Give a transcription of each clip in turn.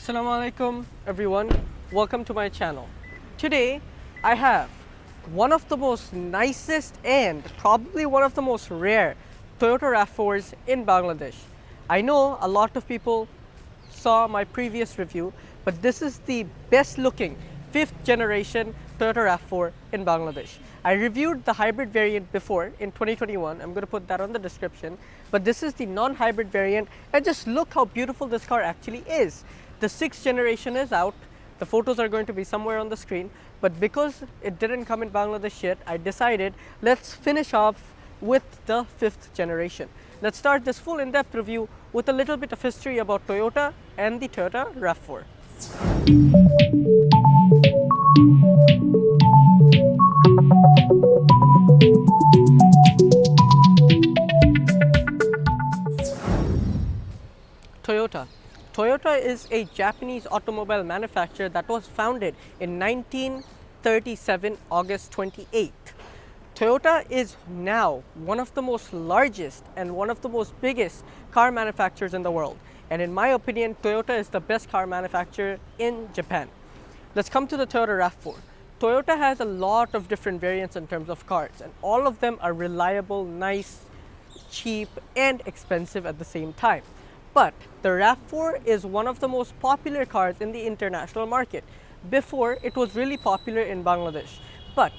Assalamu alaikum everyone, welcome to my channel. Today I have one of the most nicest and probably one of the most rare Toyota RAV4s in Bangladesh. I know a lot of people saw my previous review, but this is the best looking 5th generation Toyota RAV4 in Bangladesh. I reviewed the hybrid variant before in 2021, I'm going to put that on the description, but this is the non-hybrid variant, and just look how beautiful this car actually is. The 6th generation is out, the photos are going to be somewhere on the screen, but because it didn't come in Bangladesh yet, I decided let's finish off with the 5th generation. Let's start this full in-depth review with a little bit of history about Toyota and the Toyota RAV4. Toyota is a Japanese automobile manufacturer that was founded in 1937, August 28th. Toyota is now one of the most largest and one of the most biggest car manufacturers in the world. And in my opinion, Toyota is the best car manufacturer in Japan. Let's come to the Toyota RAV4. Toyota has a lot of different variants in terms of cars, and all of them are reliable, nice, cheap, and expensive at the same time. But the RAV4 is one of the most popular cars in the international market. Before, it was really popular in Bangladesh, but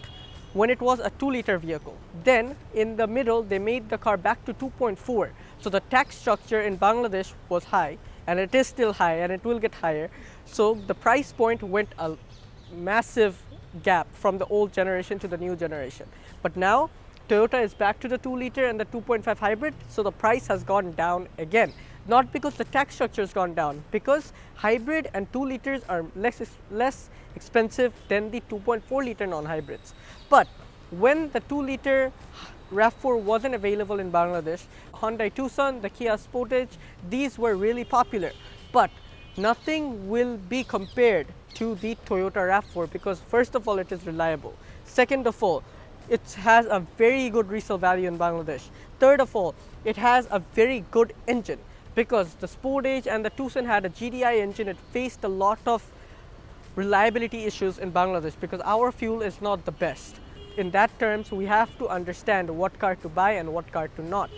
when it was a 2-liter vehicle. Then in the middle, they made the car back to 2.4. So the tax structure in Bangladesh was high, and it is still high, and it will get higher. So the price point went a massive gap from the old generation to the new generation. But now Toyota is back to the 2-liter and the 2.5 hybrid, so the price has gone down again. Not because the tax structure has gone down, because hybrid and 2 liters are less expensive than the 2.4-liter non-hybrids. But when the 2-liter RAV4 wasn't available in Bangladesh, Hyundai Tucson, the Kia Sportage, these were really popular. But nothing will be compared to the Toyota RAV4 because first of all, it is reliable. Second of all, it has a very good resale value in Bangladesh. Third of all, it has a very good engine. Because the Sportage and the Tucson had a GDI engine, it faced a lot of reliability issues in Bangladesh because our fuel is not the best. In that terms, we have to understand what car to buy and what car to not.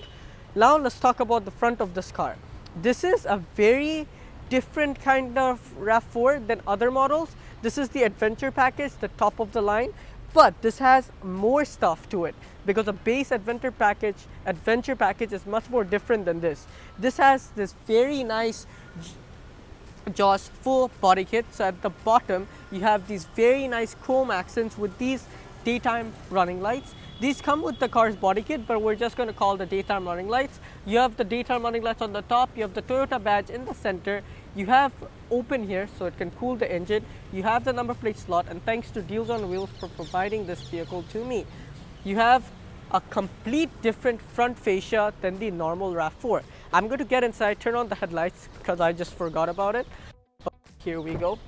Now let's talk about the front of this car. This is a very different kind of RAV4 than other models. This is the adventure package, the top of the line, but this has more stuff to it because a base adventure package is much more different than this. This has this very nice exhaust full body kit. So at the bottom, you have these very nice chrome accents with these daytime running lights. These come with the car's body kit, but we're just going to call the daytime running lights. You have the daytime running lights on the top. You have the Toyota badge in the center. You have open here so it can cool the engine. You have the number plate slot, and thanks to Deals on Wheels for providing this vehicle to me. You have a complete different front fascia than the normal RAV4. I'm going to get inside, turn on the headlights because I just forgot about it. But here we go.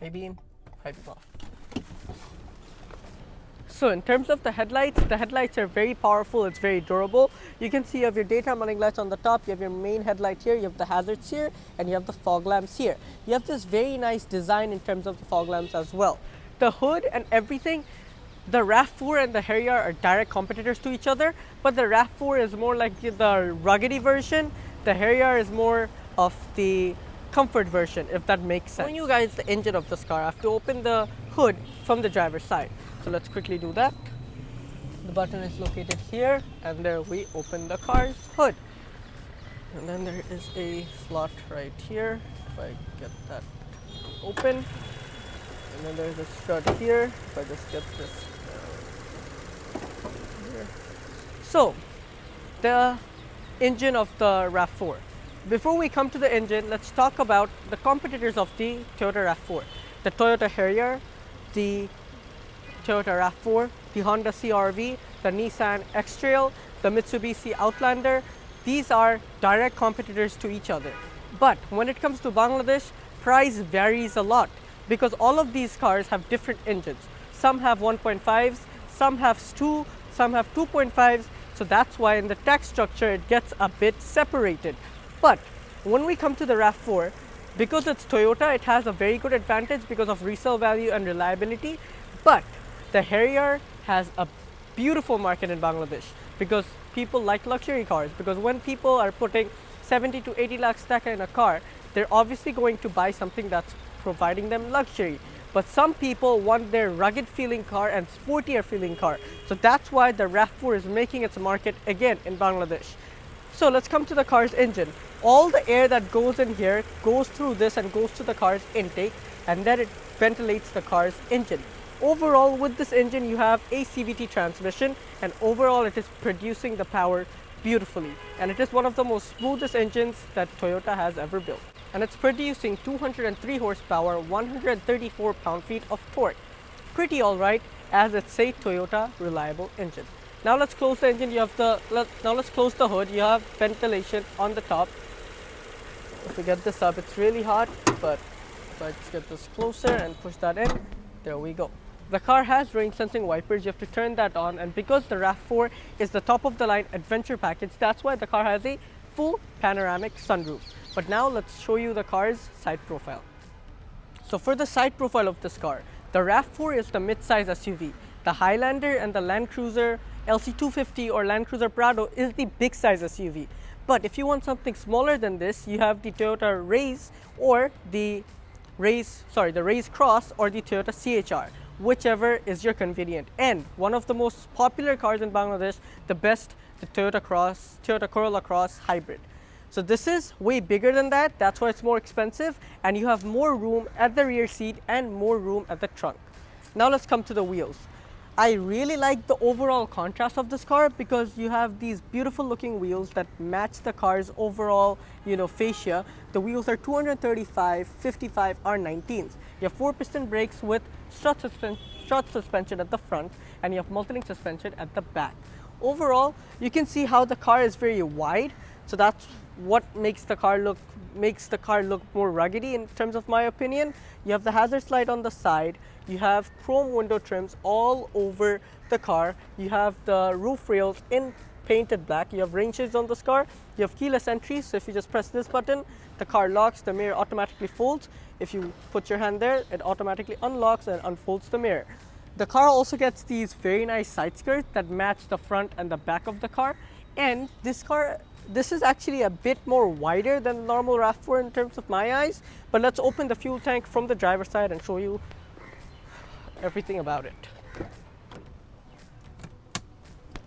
Maybe off. So in terms of the headlights are very powerful, it's very durable. You can see you have your daytime running lights on the top, you have your main headlight here, you have the hazards here, and you have the fog lamps here. You have this very nice design in terms of the fog lamps as well. The hood and everything, the RAV4 and the Harrier are direct competitors to each other, but the RAV4 is more like the ruggedy version. The Harrier is more of the comfort version, if that makes sense. Showing you guys the engine of this car, I have to open the hood from the driver's side. So let's quickly do that. The button is located here, and there we open the car's hood. And then there is a slot right here, if I get that open. And then there's a strut here, if I just get this here. So, the engine of the RAV4. Before we come to the engine, let's talk about the competitors of the Toyota RAV4. The Toyota Harrier, the Toyota RAV4, the Honda CR-V, the Nissan X-Trail, the Mitsubishi Outlander. These are direct competitors to each other. But when it comes to Bangladesh, price varies a lot because all of these cars have different engines. Some have 1.5s, some have 2, some have 2.5s, So that's why in the tech structure it gets a bit separated. But when we come to the RAV4, because it's Toyota, it has a very good advantage because of resale value and reliability. But the Harrier has a beautiful market in Bangladesh because people like luxury cars. Because when people are putting 70 to 80 lakhs taka in a car, they're obviously going to buy something that's providing them luxury. But some people want their rugged feeling car and sportier feeling car. So that's why the RAV4 is making its market again in Bangladesh. So let's come to the car's engine. All the air that goes in here goes through this and goes to the car's intake, and then it ventilates the car's engine. Overall, with this engine, you have a CVT transmission, and overall it is producing the power beautifully. And it is one of the most smoothest engines that Toyota has ever built. And it's producing 203 horsepower, 134 pound-feet of torque. Pretty alright, as it's a Toyota reliable engine. Now let's close the engine. Let's close the hood. You have ventilation on the top. If we get this up, it's really hot, but let's get this closer and push that in. There we go. The car has rain sensing wipers. You have to turn that on, and because the RAV4 is the top of the line adventure package, that's why the car has a full panoramic sunroof. But now let's show you the car's side profile. So for the side profile of this car, the RAV4 is the mid-size SUV. The Highlander and the Land Cruiser LC250 or Land Cruiser Prado is the big size SUV. But if you want something smaller than this, you have the Toyota Raze or the Raze Cross or the Toyota CHR, whichever is your convenient. And one of the most popular cars in Bangladesh, the Toyota Corolla Cross Hybrid. So this is way bigger than that, that's why it's more expensive, and you have more room at the rear seat and more room at the trunk. Now let's come to the wheels. I really like the overall contrast of this car because you have these beautiful looking wheels that match the car's overall, fascia. The wheels are 235, 55 R19s. You have 4-piston brakes with strut suspension at the front, and you have multi-link suspension at the back. Overall, you can see how the car is very wide, so that's what makes the car look more ruggedy in terms of my opinion. You have the hazard slide on the side. You have chrome window trims all over the car. You have the roof rails in painted black. You have rain shades on this car. You have keyless entry, so if you just press this button, the car locks, the mirror automatically folds. If you put your hand there, it automatically unlocks and unfolds the mirror. The car also gets these very nice side skirts that match the front and the back of the car. And this is actually a bit more wider than the normal RAV4 in terms of my eyes. But let's open the fuel tank from the driver's side and show you everything about it.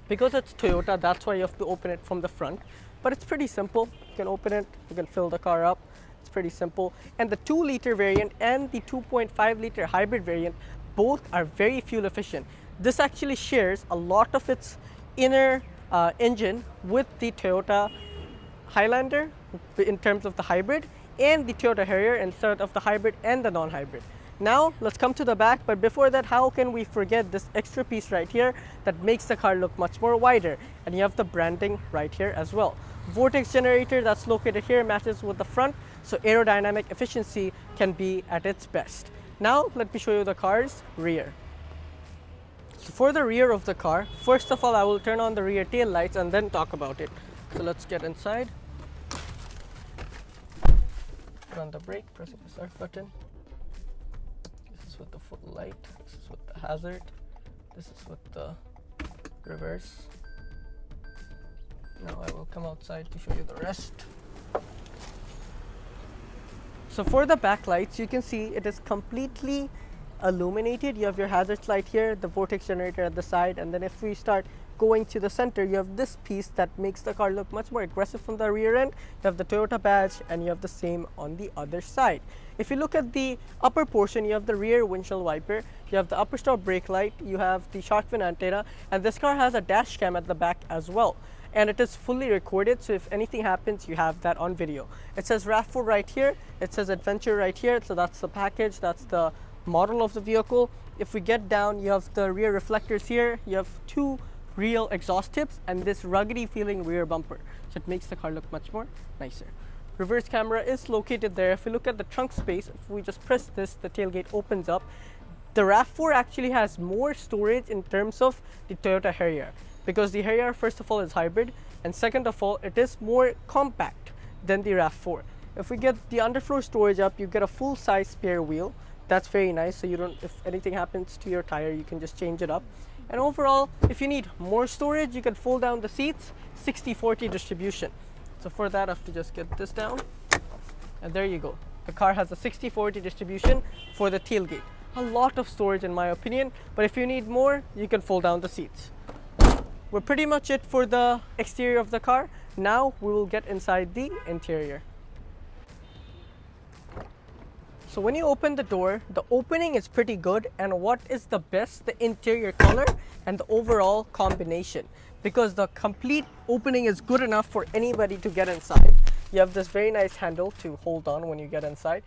Because it's Toyota, that's why you have to open it from the front. But it's pretty simple. You can open it, you can fill the car up. It's pretty simple. And the 2-liter variant and the 2.5-liter hybrid variant both are very fuel efficient. This actually shares a lot of its inner engine with the Toyota Highlander in terms of the hybrid, and the Toyota Harrier instead of the hybrid and the non-hybrid. Now let's come to the back, but before that, how can we forget this extra piece right here that makes the car look much more wider? And you have the branding right here as well. Vortex generator that's located here matches with the front, so aerodynamic efficiency can be at its best. Now let me show you the car's rear. So for the rear of the car, first of all, I will turn on the rear tail lights and then talk about it. So let's get inside. Put on the brake, pressing the start button. This is with the full light. This is with the hazard. This is with the reverse. Now I will come outside to show you the rest. So for the back lights, you can see it is completely illuminated. You have your hazard light here, the vortex generator at the side, and then if we start going to the center, you have this piece that makes the car look much more aggressive from the rear end. You have the Toyota badge, and you have the same on the other side. If you look at the upper portion, you have the rear windshield wiper, you have the upper stop brake light, you have the shark fin antenna, and this car has a dash cam at the back as well. And it is fully recorded, so if anything happens, you have that on video. It says RAV4 right here, it says Adventure right here, so that's the package, that's the model of the vehicle. If we get down, you have the rear reflectors here, you have 2 real exhaust tips, and this ruggedy feeling rear bumper, so it makes the car look much more nicer. Reverse camera is located there. If you look at the trunk space, if we just press this, the tailgate opens up. The RAV4 actually has more storage in terms of the Toyota Harrier. because the Harrier, first of all, is hybrid, and second of all, it is more compact than the RAV4. If we get the underfloor storage up, you get a full-size spare wheel. That's very nice, so you don't, if anything happens to your tire, you can just change it up. And overall, if you need more storage, you can fold down the seats, 60-40 distribution. So for that, I have to just get this down, and there you go. The car has a 60-40 distribution for the tailgate. A lot of storage in my opinion, but if you need more, you can fold down the seats. We're pretty much it for the exterior of the car. Now we will get inside the interior. So when you open the door, the opening is pretty good, and what is the best? The interior color and the overall combination, because the complete opening is good enough for anybody to get inside. You have this very nice handle to hold on when you get inside.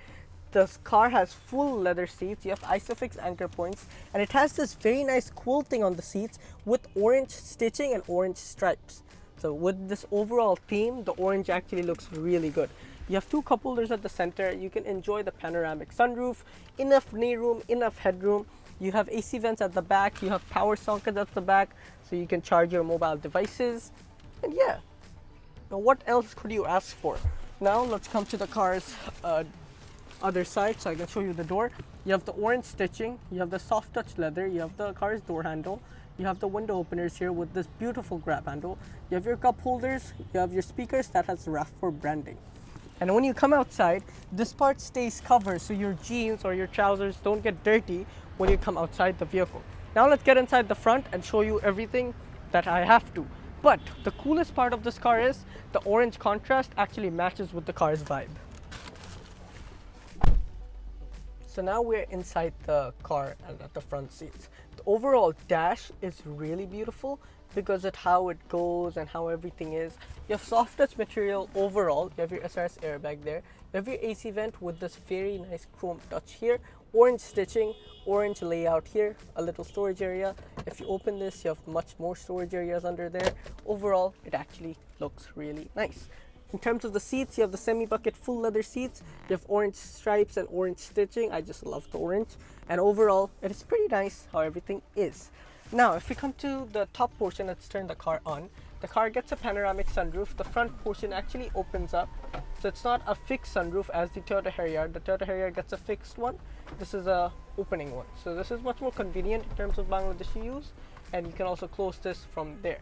This car has full leather seats, you have Isofix anchor points, and it has this very nice quilting on the seats with orange stitching and orange stripes. So with this overall theme, the orange actually looks really good. You have two cup holders at the center. You can enjoy the panoramic sunroof, enough knee room, enough headroom. You have AC vents at the back, you have power sockets at the back, so you can charge your mobile devices. And yeah, now what else could you ask for? Now let's come to the car's other side, so I can show you the door. You have the orange stitching, you have the soft touch leather, you have the car's door handle, you have the window openers here with this beautiful grab handle, you have your cup holders, you have your speakers that has RAV4 branding. And when you come outside, this part stays covered so your jeans or your trousers don't get dirty when you come outside the vehicle. Now let's get inside the front and show you everything that I have to. But the coolest part of this car is the orange contrast actually matches with the car's vibe. So now we're inside the car and at the front seats. The overall dash is really beautiful because of how it goes and how everything is. You have soft touch material overall. You have your SRS airbag there. You have your AC vent with this very nice chrome touch here. Orange stitching, orange layout here, a little storage area. If you open this, you have much more storage areas under there. Overall, it actually looks really nice. In terms of the seats, you have the semi-bucket full leather seats. You have orange stripes and orange stitching. I just love the orange. And overall, it is pretty nice how everything is. Now, if we come to the top portion, let's turn the car on. The car gets a panoramic sunroof. The front portion actually opens up. So it's not a fixed sunroof as the Toyota Harrier. The Toyota Harrier gets a fixed one. This is a opening one. So this is much more convenient in terms of Bangladeshi use. And you can also close this from there.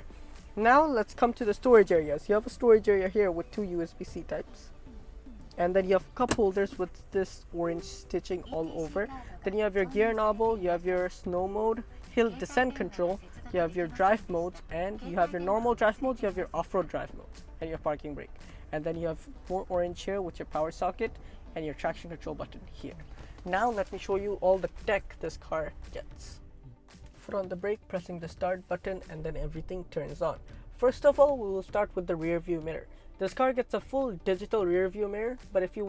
Now let's come to the storage areas. You have a storage area here with two USB-C types. And then you have cup holders with this orange stitching all over. Then you have your gear knob, you have your snow mode, hill descent control, you have your drive modes, and you have your normal drive modes, you have your off-road drive modes, and your parking brake. And then you have more orange here with your power socket and your traction control button here. Now let me show you all the tech this car gets. Foot on the brake, pressing the start button, and then everything turns on. First of all, we will start with the rear view mirror. This car gets a full digital rear view mirror, but if you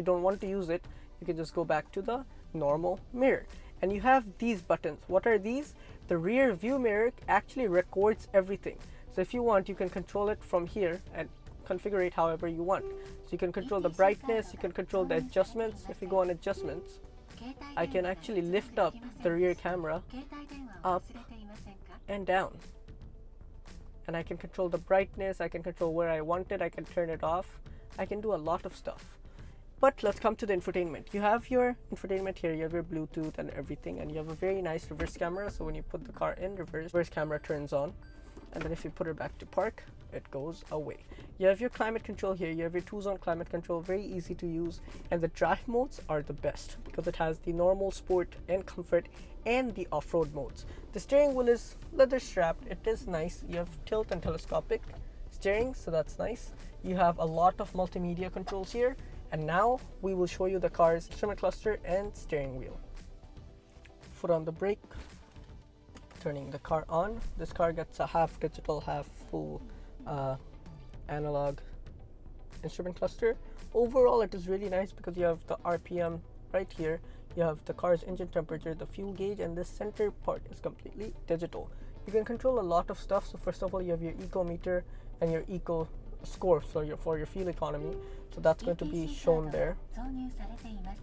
don't want to use it, you can just go back to the normal mirror. And you have these buttons. What are these? The rear view mirror actually records everything. So if you want, you can control it from here and configure it however you want. So you can control the brightness, you can control the adjustments. If you go on adjustments, I can actually lift up the rear camera up and down. And I can control the brightness, I can control where I want it, I can turn it off. I can do a lot of stuff. But let's come to the infotainment. You have your infotainment here, you have your Bluetooth and everything, and you have a very nice reverse camera. So when you put the car in reverse camera turns on. And then if you put it back to park, it goes away. You have your climate control here, you have your 2-zone climate control, very easy to use. And the drive modes are the best because it has the normal, sport and comfort and the off-road modes. The steering wheel is leather strapped, it is nice. You have tilt and telescopic steering, so that's nice. You have a lot of multimedia controls here. And now we will show you the car's instrument cluster and steering wheel. Foot on the brake, turning the car on. This car gets a half digital, half full analog instrument cluster. Overall, it is really nice because you have the RPM right here. You have the car's engine temperature, the fuel gauge, and this center part is completely digital. You can control a lot of stuff. So first of all, you have your eco meter and your eco score for your fuel economy, so that's going to be shown there.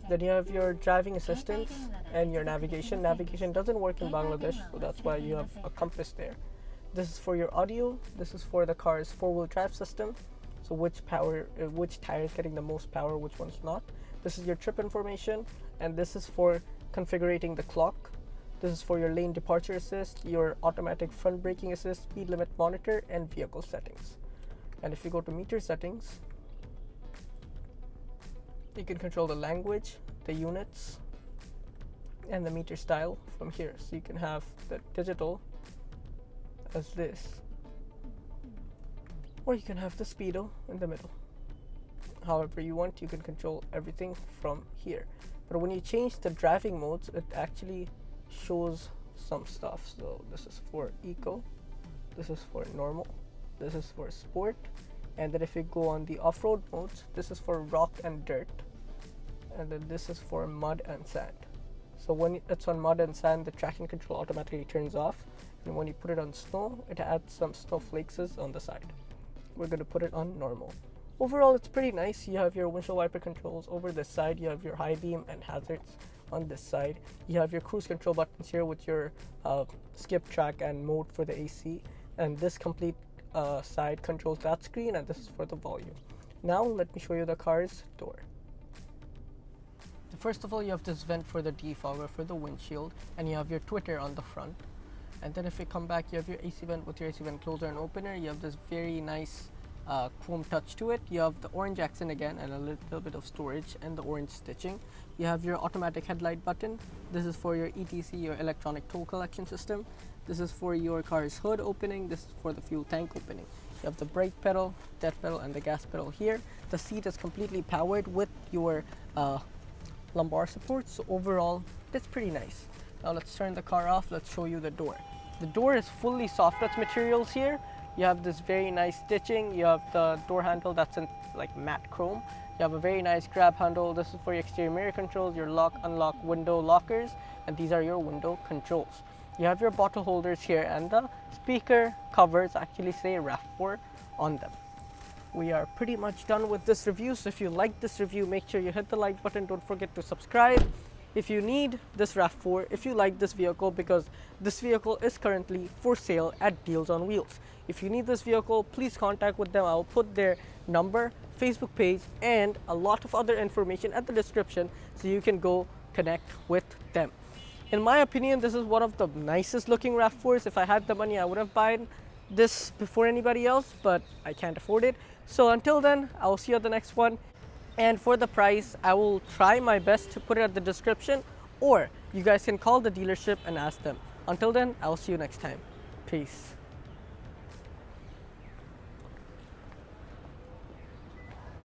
Then you have your driving assistance and your navigation. Navigation doesn't work in Bangladesh, so that's why you have a compass there. This is for your audio. This is for the car's four-wheel drive system. So which tire is getting the most power, which one's not. This is your trip information, and this is for configuring the clock. This is for your lane departure assist, your automatic front braking assist, speed limit monitor, and vehicle settings. And if you go to meter settings, you can control the language, the units, and the meter style from here. So you can have the digital as this, or you can have the speedo in the middle. However you want, you can control everything from here. But when you change the driving modes, it actually shows some stuff. So this is for eco, this is for normal, this is for sport, and then if you go on the off-road modes, this is for rock and dirt, and then this is for mud and sand. So when it's on mud and sand, the traction control automatically turns off, and when you put it on snow, it adds some snowflakes on the side. We're going to put it on normal. Overall, it's pretty nice. You have your windshield wiper controls over this side, you have your high beam and hazards on this side, you have your cruise control buttons here with your skip, track, and mode for the AC, and this complete side controls that screen, and this is for the volume. Now let me show you the car's door. First of all, you have this vent for the defogger for the windshield, and you have your tweeter on the front. And then if you come back, you have your AC vent with your AC vent closer and opener. You have this very nice chrome touch to it. You have the orange accent again, and a little bit of storage, and the orange stitching. You have your automatic headlight button. This is for your ETC, your electronic toll collection system. This is for your car's hood opening. This is for the fuel tank opening. You have the brake pedal, dead pedal, and the gas pedal here. The seat is completely powered with your lumbar support. So overall, that's pretty nice. Now let's turn the car off. Let's show you the door. The door is fully soft touch materials here. You have this very nice stitching. You have the door handle that's in like matte chrome. You have a very nice grab handle. This is for your exterior mirror controls, your lock, unlock window lockers, and these are your window controls. You have your bottle holders here, and the speaker covers actually say RAV4 on them. We are pretty much done with this review. So if you like this review, make sure you hit the like button. Don't forget to subscribe. If you need this RAV4, if you like this vehicle, because this vehicle is currently for sale at Deals on Wheels. If you need this vehicle, please contact with them. I'll put their number, Facebook page, and a lot of other information at the description so you can go connect with them. In my opinion, this is one of the nicest looking RAV4s. If I had the money, I would have bought this before anybody else, but I can't afford it. So until then, I will see you at the next one. And for the price, I will try my best to put it at the description, or you guys can call the dealership and ask them. Until then, I will see you next time. Peace.